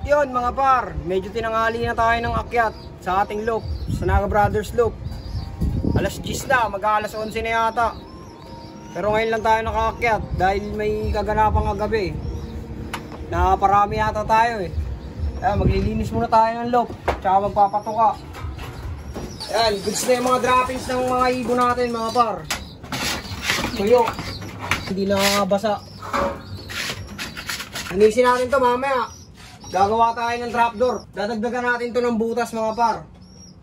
Yun mga par, medyo tinanghali na tayo ng akyat sa ating loop, sa Naga Brothers loop. Alas 10 na, mag-alas 11 na yata. Pero ngayon lang tayo nakaakyat dahil may kaganapang kagabi. Naparami yata tayo eh. Ayan, maglilinis muna tayo ng loop, tsaka magpapatuka. Ayan, goods na yung mga droppings ng mga ibon natin mga par. Tuyo, hindi nakakabasa. Anisin natin to mamaya. Gagawa tayo ng trapdoor. Dadagdagan natin to ng butas mga par.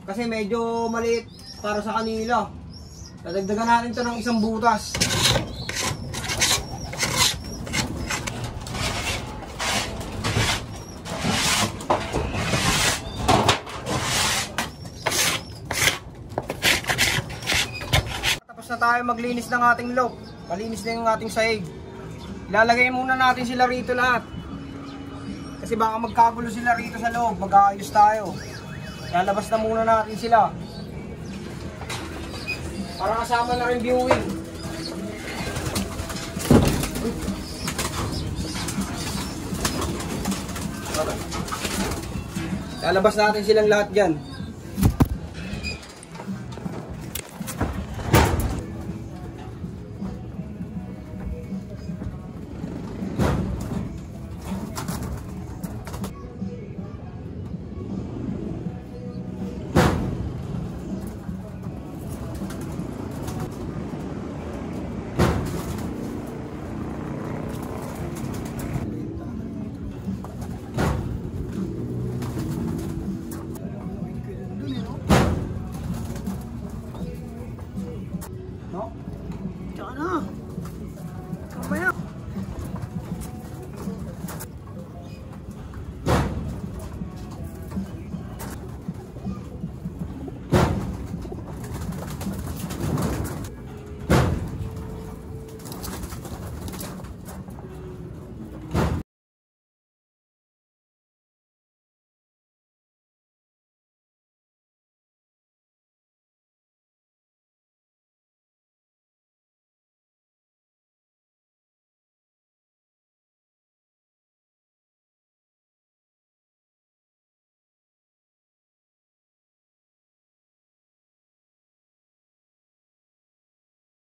Kasi medyo maliit para sa kanila. Dadagdagan natin to ng isang butas. Tapos na tayo maglinis ng ating loop. Malinis na yung ating sahig. Ilalagay muna natin sila rito lahat. Kasi baka magkagulo sila rito sa loob, mag-aayos tayo. Lalabas na muna natin sila. Para kasama na rin viewing. Lalabas natin silang lahat dyan. No? Tsaka na. Mamaya.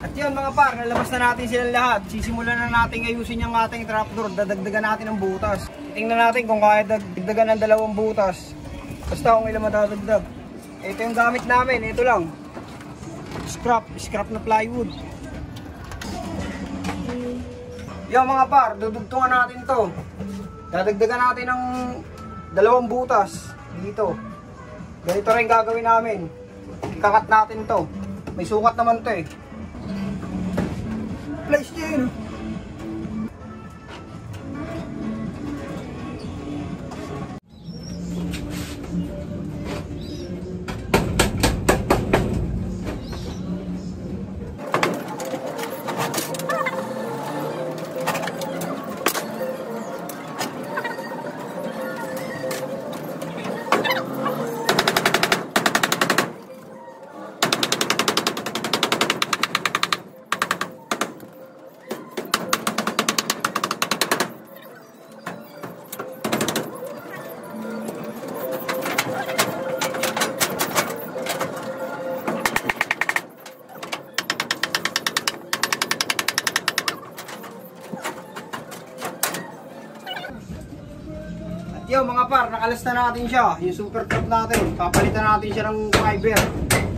At yun mga par, nalabas na natin silang lahat. Sisimulan na natin ayusin yung ating trapdoor. Dadagdagan natin ng butas. Tingnan natin kung kaya dagdagan ng 2 butas. Basta kung ilan madadagdag. Ito yung gamit namin, ito lang. Scrap na plywood. Yung mga par, dudugtungan natin to. Dadagdagan natin ng 2 butas dito. Ganito rin gagawin namin. Ikakat natin to. May sukat naman to eh. Place niya yun. Yo mga par, nakalas na natin siya. Yung super top natin. Papalitan natin siya ng fiber.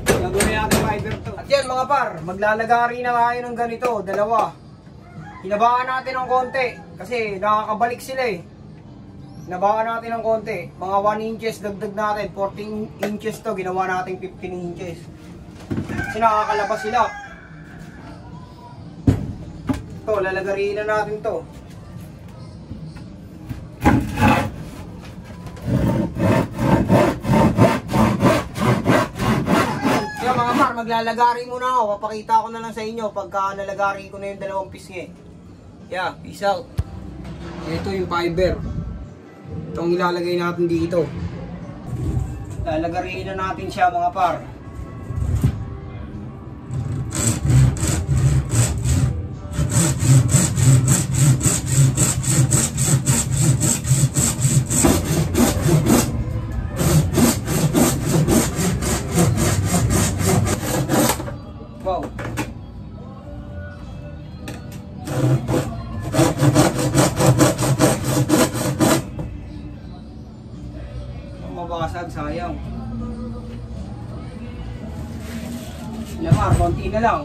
Gagawin natin fiber to. At yan mga par, maglalagari na tayo ng ganito, 2. Hinabaan natin ng konti. Kasi nakakabalik sila eh. Hinabaan natin ng konti. Mga 1 inches dagdag natin. 14 inches to, ginawa natin 15 inches. Kasi nakakalabas sila. Ito, lalagariin na natin to. Maglalagari muna ako, papakita ko na lang sa inyo pagka nalagari ko na yung 2 pisngi. Yeah, peace out. Ito yung fiber. Itong ilalagay natin dito. Lalagariin na natin siya mga par. Lamar, konti na lang.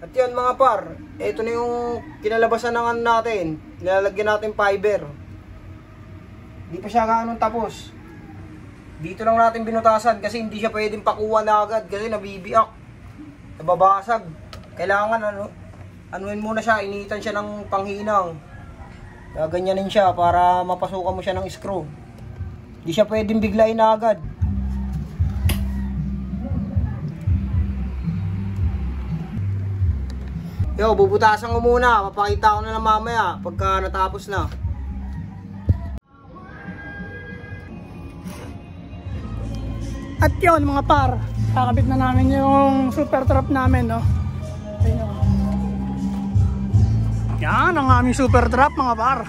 At yun mga par, ito na yung kinalabasan ng ano natin. Nilalagyan natin fiber. Hindi pa siya ganun tapos. Dito lang natin binutasan kasi hindi siya pwedeng pakuha na agad kasi nabibiak. Nababasag. Kailangan anuin muna siya, initan siya ng panghinang. Gaganyanin siya para mapasukan mo siya ng screw. Hindi siya pwedeng biglain na agad. Yo, bubutasan ko muna. Papakita ko na lang mamaya pagka natapos na. At yun mga par, kakabit na namin yung super trap namin, no? Yan ang aming super trap mga par.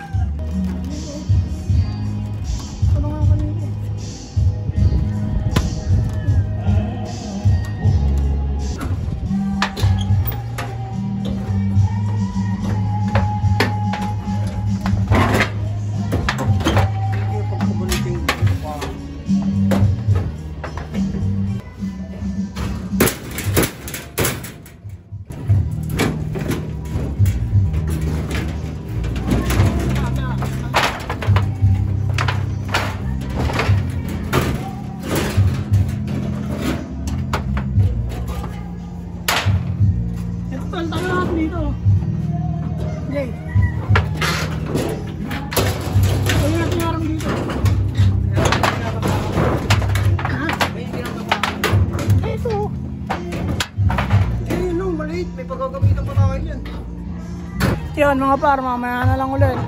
Yun mga par, mamaya na lang ulit.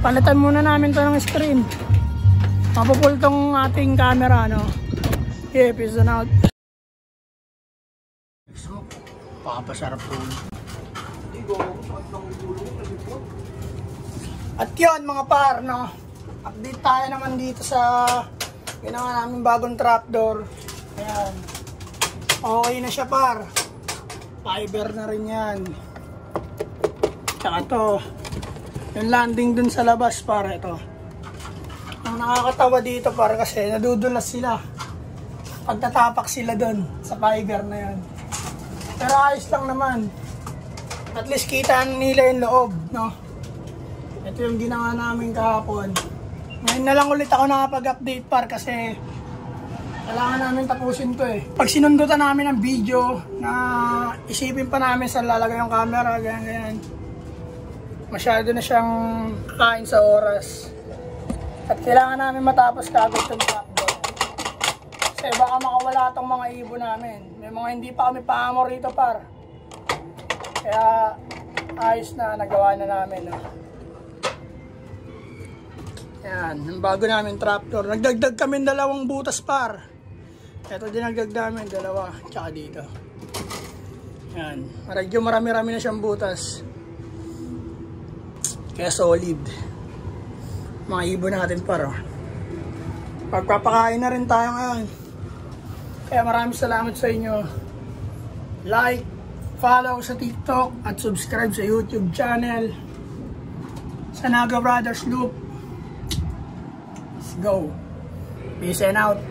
Palitan muna namin to ng screen. Mapupul tong ating camera, no? Okay, peace out. So, papasarap po. At yun mga par, no? Update tayo naman dito sa ginawa namin bagong trapdoor. Ayan. Okay na siya par. Fiber na rin yan. Tsaka to, yung landing dun sa labas para ito. Ang nakakatawa dito para kasi nadudulas sila. Pagtatapak sila dun sa fiber na yan. Pero ayos lang naman. At least kita nila yung loob, no? Ito yung ginawa namin kahapon. Ngayon na lang ulit ako nakapag-update par kasi kailangan namin tapusin to eh. Pag sinundutan namin ng video na isipin pa namin saan lalagay yung camera, ganyan. Masyado na siyang kain sa oras. At kailangan namin matapos kagad itong trapdoor. Kasi baka makawala itong mga ibon namin. May mga hindi pa kami paamo rito par. Kaya ayos na, nagawa na namin. No? Yan, yung bago namin trapdoor. Nagdagdag kami 2 butas par. Ito dinagdag namin 2, tsaka dito. Yan, medyo marami-rami na siyang butas. Kaya solid. Mga ibon natin para. Pagpapakain na rin tayo ngayon. Kaya maraming salamat sa inyo. Like, follow sa TikTok at subscribe sa YouTube channel sa Naga Brothers Loop. Let's go. Peace and out.